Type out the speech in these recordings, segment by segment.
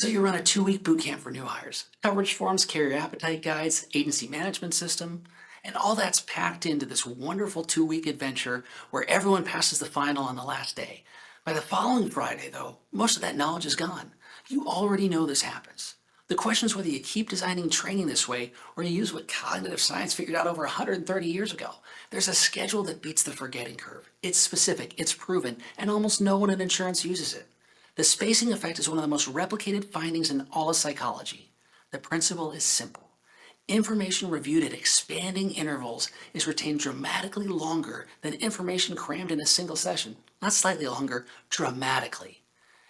So you run a 2-week boot camp for new hires. Coverage forms, carrier appetite guides, agency management system, and all that's packed into this wonderful 2-week adventure where everyone passes the final on the last day. By the following Friday, though, most of that knowledge is gone. You already know this happens. The question is whether you keep designing training this way or you use what cognitive science figured out over 130 years ago. There's a schedule that beats the forgetting curve. It's specific, it's proven, and almost no one in insurance uses it. The spacing effect is one of the most replicated findings in all of psychology. The principle is simple. Information reviewed at expanding intervals is retained dramatically longer than information crammed in a single session. Not slightly longer, dramatically.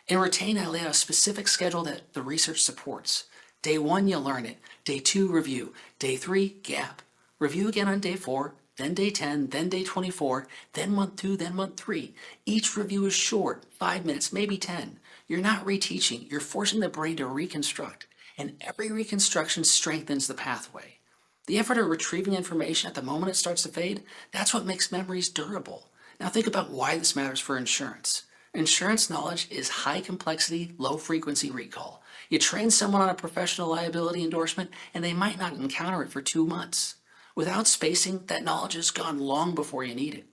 In Retain, I lay out a specific schedule that the research supports. Day 1, you learn it. Day 2, review. Day 3, gap. Review again on day 4, then day 10, then day 24, then month 2, then month 3. Each review is short, 5 minutes, maybe 10. You're not reteaching, you're forcing the brain to reconstruct, and every reconstruction strengthens the pathway. The effort of retrieving information at the moment it starts to fade, that's what makes memories durable. Now think about why this matters for insurance. Insurance knowledge is high complexity, low frequency recall. You train someone on a professional liability endorsement and they might not encounter it for 2 months. Without spacing, that knowledge is gone long before you need it.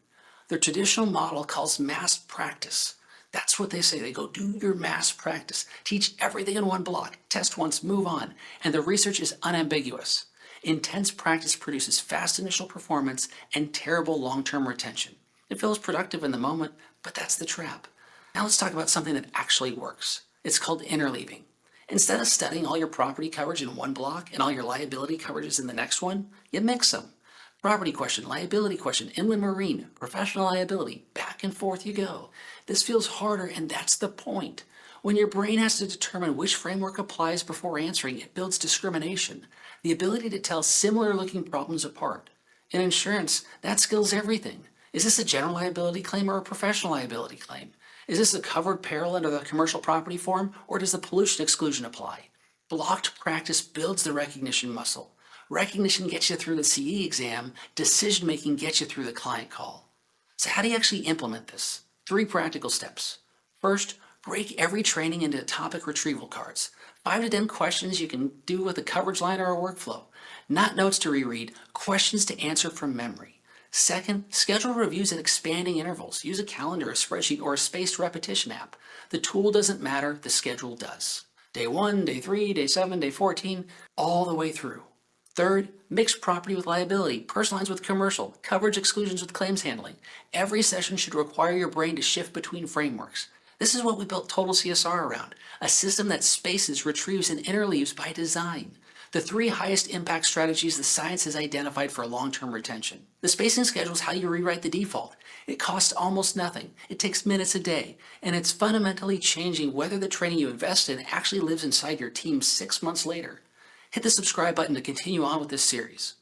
The traditional model calls mass practice. That's what they say. They go, do your mass practice. Teach everything in one block. Test once, move on. And the research is unambiguous. Intense practice produces fast initial performance and terrible long-term retention. It feels productive in the moment, but that's the trap. Now let's talk about something that actually works. It's called interleaving. Instead of studying all your property coverage in one block and all your liability coverages in the next one, you mix them. Property question, liability question, inland marine, professional liability, back and forth you go. This feels harder, and that's the point. When your brain has to determine which framework applies before answering, it builds discrimination, the ability to tell similar looking problems apart. In insurance, that skill's everything. Is this a general liability claim or a professional liability claim? Is this a covered peril under the commercial property form, or does the pollution exclusion apply? Blocked practice builds the recognition muscle. Recognition gets you through the CE exam, decision-making gets you through the client call. So how do you actually implement this? 3 practical steps. First, break every training into topic retrieval cards. 5 to 10 questions you can do with a coverage line or a workflow. Not notes to reread, questions to answer from memory. Second, schedule reviews at expanding intervals. Use a calendar, a spreadsheet, or a spaced repetition app. The tool doesn't matter, the schedule does. Day 1, day 3, day 7, day 14, all the way through. Third, mix property with liability, personal lines with commercial, coverage exclusions with claims handling. Every session should require your brain to shift between frameworks. This is what we built Total CSR around, a system that spaces, retrieves, and interleaves by design. The 3 highest impact strategies the science has identified for long-term retention. The spacing schedule is how you rewrite the default. It costs almost nothing. It takes minutes a day, and it's fundamentally changing whether the training you invest in actually lives inside your team 6 months later. Hit the subscribe button to continue on with this series.